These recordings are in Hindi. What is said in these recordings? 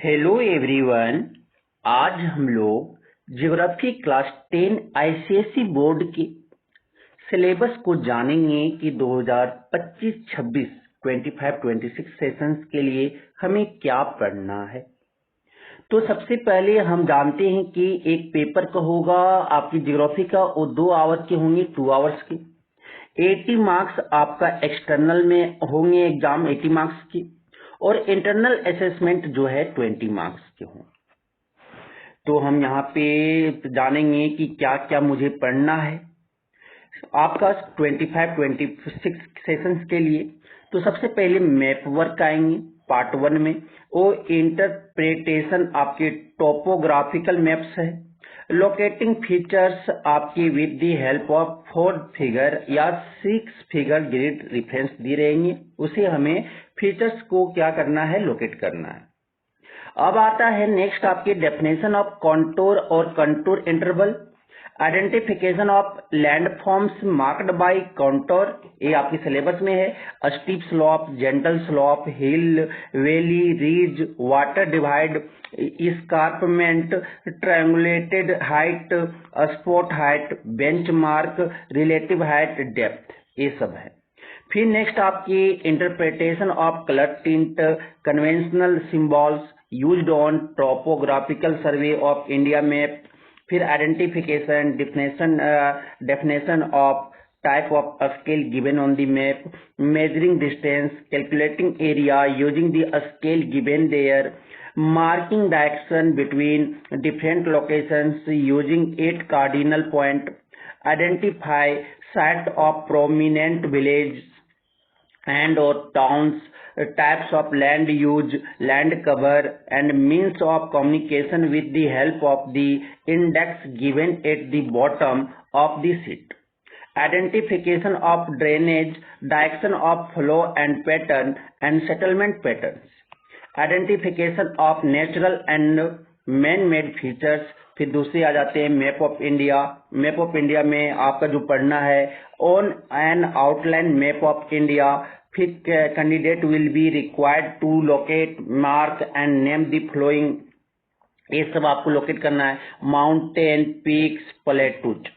Hello everyone. आज हम लोग ज्योग्राफी क्लास 10 आईसीएसई बोर्ड के सिलेबस को जानेंगे कि 2025-26 25-26 सेशंस के लिए हमें क्या पढ़ना है। तो सबसे पहले हम जानते हैं कि एक पेपर का होगा आपकी ज्योग्राफी का, वो 2 आवर्स के होंगे, 2 आवर्स के। 80 मार्क्स आपका एक्सटर्नल में होंगे एग्जाम, 80 मार्क्स की, और इंटरनल असेसमेंट जो है 20 मार्क्स के हों। तो हम यहाँ पे जानेंगे कि क्या क्या मुझे पढ़ना है आपका 25-26 सेशंस के लिए। तो सबसे पहले मैप वर्क आएंगे पार्ट 1 में, वो इंटरप्रिटेशन आपके टोपोग्राफिकल मैप्स है। लोकेटिंग फीचर्स आपकी with the help of 4 figure या 6 फिगर ग्रिड रेफरेंस दी रहेंगे, उसे हमें फीचर्स को क्या करना है, लोकेट करना है। अब आता है नेक्स्ट आपकी डेफिनेशन ऑफ कंटूर और contour interval. Identification of landforms marked by contour, ये आपके सिलेबस में है। Steep slope, gentle slope, hill, valley, ridge, water divide, escarpment, triangulated height, spot height, benchmark, relative height, depth, ये सब है। फिर नेक्स्ट आपकी interpretation of colour tint, conventional symbols used on topographical survey of India map. फिर identification, definition of type of scale given on the map, measuring distance, calculating area using the scale given there, marking direction between different locations using 8 cardinal point, identify site of prominent village and or towns, types of land use, land cover and means of communication with the help of the index given at the bottom of the sheet. Identification of drainage, direction of flow and pattern and settlement patterns. Identification of natural and man-made features। फिर दूसरे आ जाते हैं map of India. Map of India में आपका जो पढ़ना है, on an outline map of India, फिर candidate will be required to locate, mark and name the following, ये सब आपको लोकेट करना है। Mountain, peaks, plateaus,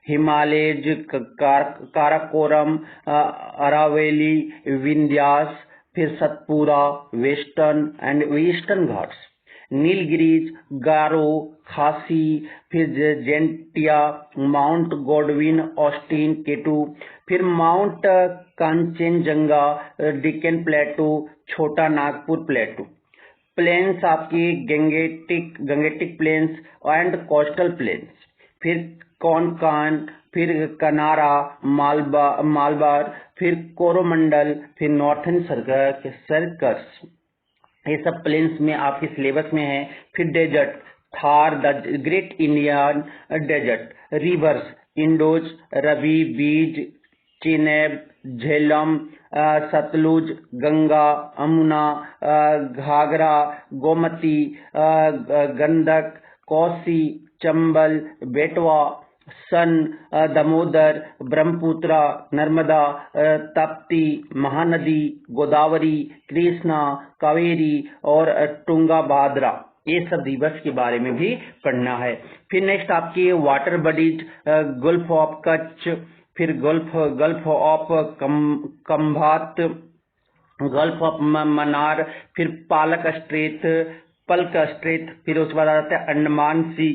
Himalayas, Karakoram, Aravali, Vindhyas, फिर Satpura, western and eastern Ghats, Nilgiris, Garo, Khasi, फिर Jaintia, mount Godwin, Austen, K two, फिर mount Kanchenjunga, Deccan plateau, Chota Nagpur plateau. Planes आपकी Gangetic plains and coastal planes, फिर कोंकण, फिर कनारा, मालबार, फिर कोरोमंडल, फिर नॉर्थन सर्कस, ये सब प्लेन्स में आपके सिलेबस में है। फिर desert, Thar, the great Indian desert, rivers, Indus, Ravi, Beas, Chenab, Jhelum, Sutlej, Ganga, Yamuna, Ghaghara, Gomti, Gandak, Kosi, Chambal, बेटवा, सन, दामोदर, ब्रह्मपुत्र, नर्मदा, ताप्ती, महानदी, गोदावरी, कृष्णा, कावेरी और तुंगाभद्रा, ये सब रिवर्स के बारे में भी पढ़ना है। फिर नेक्स्ट आपकी water bodies, gulf of Kutch, फिर gulf of Khambhat, gulf of Mannar, फिर पल्क स्ट्रेट, फिर उसके बाद आ जाता है अंडमान सी,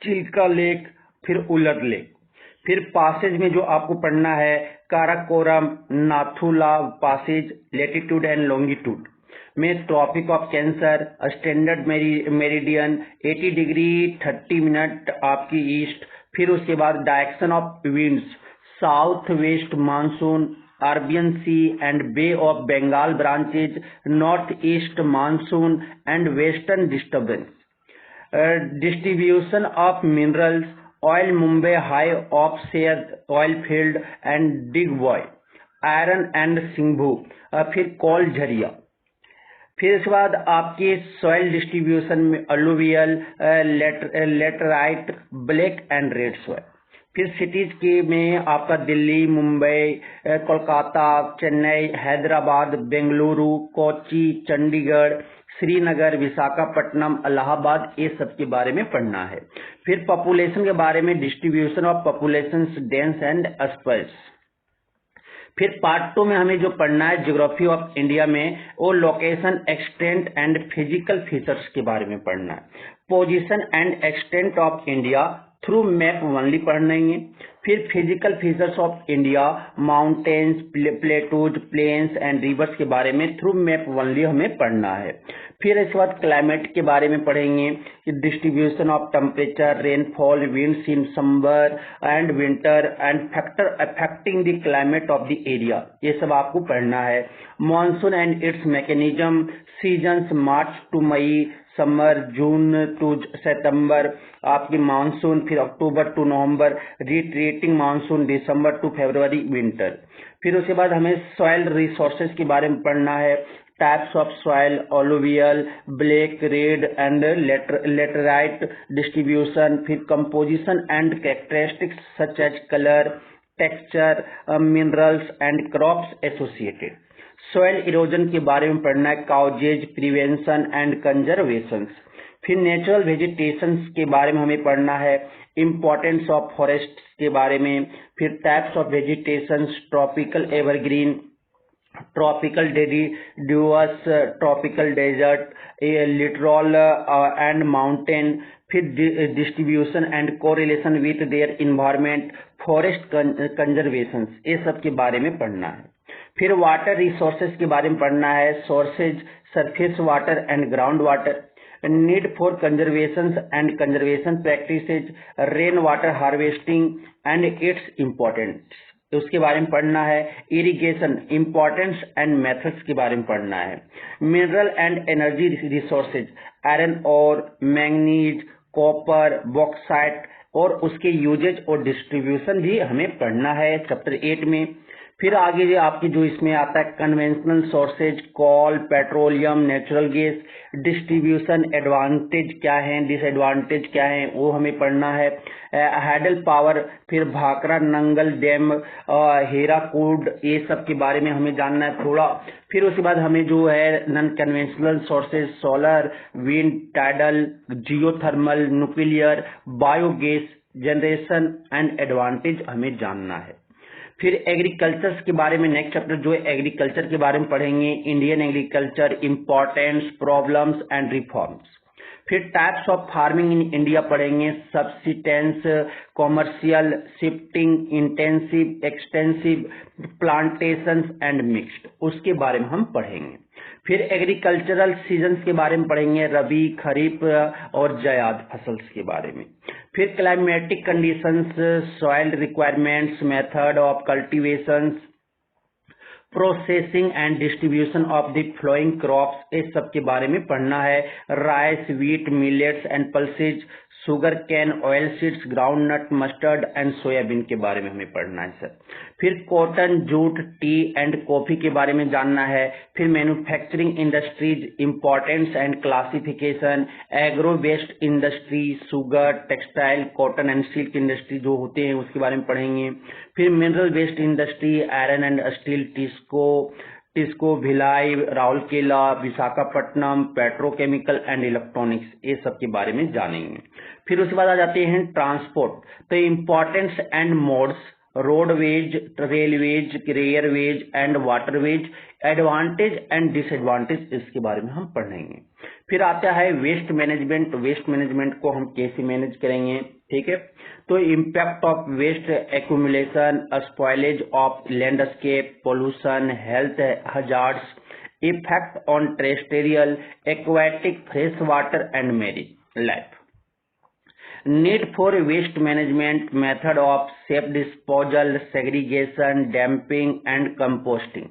चिल्का लेक, फिर उलर लेक। फिर पासेज में जो आपको पढ़ना है, Karakoram, Nathula passes, latitude and longitude में tropic of cancer, standard meridian 80 degree 30 minute आपकी ईस्ट। फिर उसके बाद direction of winds, south west monsoon, Arabian sea and bay of Bengal branches, north east monsoon and western disturbance, distribution of minerals, oil Mumbai high offshore oil field and Digboi, iron and सिंघू, फिर कोल झरिया। फिर इसके बाद आपके सॉइल डिस्ट्रीब्यूशन में alluvial, laterite, black and red soil. फिर सिटीज के में आपका दिल्ली, मुंबई, कोलकाता, चेन्नई, हैदराबाद, बेंगलुरु, कोच्चि, चंडीगढ़, श्रीनगर, विशाखापट्टनम, इलाहाबाद, ये सब के बारे में पढ़ना है। फिर पॉपुलेशन के बारे में, distribution of population, dense and sparse. फिर पार्ट 2 में हमें जो पढ़ना है ज्योग्राफी ऑफ इंडिया में, वो location, extent and physical features के बारे में पढ़ना है। Position and extent of India through map only पढ़ेंगे। फिर physical features of India, mountains, plateaus, plains and rivers के बारे में थ्रू मैप ओनली हमें पढ़ना है। फिर इसके बाद क्लाइमेट के बारे में पढ़ेंगे कि distribution of temperature, rainfall, winds in summer and winter and factor affecting the climate of the area, ये सब आपको पढ़ना है। Monsoon and its mechanism, seasons March to May, summer June to September आपकी मानसून, फिर October to November, retreating monsoon, December to February winter. फिर उसके बाद हमें सॉइल रिसोर्सेज के बारे में पढ़ना है, types of soil, alluvial, black, red and laterite distribution, फिर composition and characteristics such as colour, texture, minerals and crops associated. Soil erosion के बारे में पढ़ना है, काउजेज, प्रिवेंशन एंड कंजर्वेशन। फिर नेचुरल वेजिटेशन के बारे में हमें पढ़ना है, इम्पोर्टेंस ऑफ फॉरेस्ट के बारे में, फिर types of vegetation, tropical evergreen, tropical deciduous, tropical desert, littoral and mountain, फिर distribution and correlation with their environment, forest conservation, ये सब के बारे में पढ़ना है। फिर वाटर रिसोर्सेज के बारे में पढ़ना है, sources, surface water and ground water, need for conservation and conservation practices, rain water harvesting and its importance, उसके बारे में पढ़ना है। इरिगेशन, इम्पोर्टेंस एंड मेथड्स के बारे में पढ़ना है। Mineral and energy resources, iron और मैंगनीज, कॉपर, बॉक्साइट और उसके यूजेज और डिस्ट्रीब्यूशन भी हमें पढ़ना है चैप्टर 8 में। फिर आगे जो आपकी जो इसमें आता है conventional sources, coal, petroleum, natural gas, distribution, advantage क्या है, डिसएडवांटेज क्या है, वो हमें पढ़ना है। हाइडल पावर, फिर भाखरा नंगल डैम, हीराकुड, ये सब के बारे में हमें जानना है थोड़ा। फिर उसके बाद हमें जो है non conventional sources, solar, wind, tidal, geothermal, nuclear, biogas generation and advantage हमें जानना है। फिर एग्रीकल्चर के बारे में नेक्स्ट चैप्टर जो है एग्रीकल्चर के बारे में पढ़ेंगे, Indian agriculture, importance, problems and reforms. फिर types of farming in India पढ़ेंगे, subsistence, commercial, shifting, intensive, extensive, plantation and mixed, उसके बारे में हम पढ़ेंगे। फिर एग्रीकल्चरल सीजन्स के बारे में पढ़ेंगे, रबी, खरीफ और जायद फसल के बारे में। फिर climatic conditions, soil requirements, method of cultivation, processing and distribution of the flowing crops, इस सब के बारे में पढ़ना है। Rice, wheat, millets and pulses, sugar cane, oil seeds, ground nut, mustard and soybean के बारे में हमें पढ़ना है सर। फिर cotton, jute, tea and coffee के बारे में जानना है। फिर manufacturing industries, importance and classification, agro waste industry, sugar, textile, cotton and silk industry जो होते हैं उसके बारे में पढ़ेंगे। फिर mineral waste industry, iron and steel, TISCO, Bhilai, Rourkela, Visakhapatnam, petrochemical and electronics, ये सब के बारे में जानेंगे। फिर उसके बाद आ जाते हैं ट्रांसपोर्ट, तो importance and modes, roadways, railways, airways and waterways, advantage and disadvantage, इसके बारे में हम पढ़ेंगे। फिर आता है वेस्ट मैनेजमेंट, वेस्ट मैनेजमेंट को हम कैसे मैनेज करेंगे, ठीक है। तो impact of waste accumulation, spoilage of landscape, pollution, health hazards, effect on terrestrial, aquatic, fresh water and marine life. Need for waste management, method of safe disposal, segregation, dumping and composting,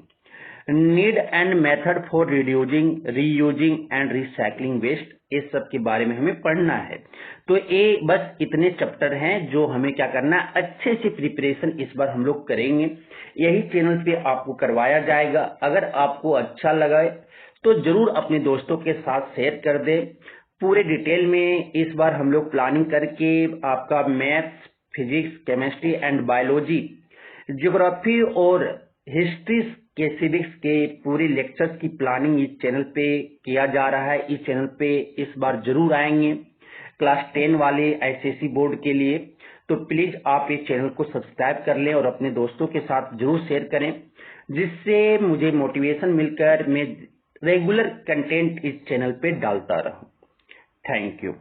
need and method for reducing, reusing and recycling waste, इस सब के बारे में हमें पढ़ना है। तो ये बस इतने चैप्टर हैं जो हमें क्या करना है, अच्छे से प्रिपरेशन इस बार हम लोग करेंगे, यही चैनल पे आपको करवाया जाएगा। अगर आपको अच्छा लगा तो जरूर अपने दोस्तों के साथ शेयर कर दे। पूरे डिटेल में इस बार हम लोग प्लानिंग करके आपका maths, physics, chemistry and biology, geography और हिस्ट्री के सिविक्स के पूरे लेक्चर्स की प्लानिंग इस चैनल पे किया जा रहा है। इस चैनल पे इस बार जरूर आएंगे क्लास 10 वाले आईसीएसई बोर्ड के लिए। तो प्लीज आप इस चैनल को सब्सक्राइब कर लें और अपने दोस्तों के साथ जरूर शेयर करें, जिससे मुझे मोटिवेशन मिलकर मैं रेगुलर कंटेंट इस चैनल पे डालता रहूं। Thank you.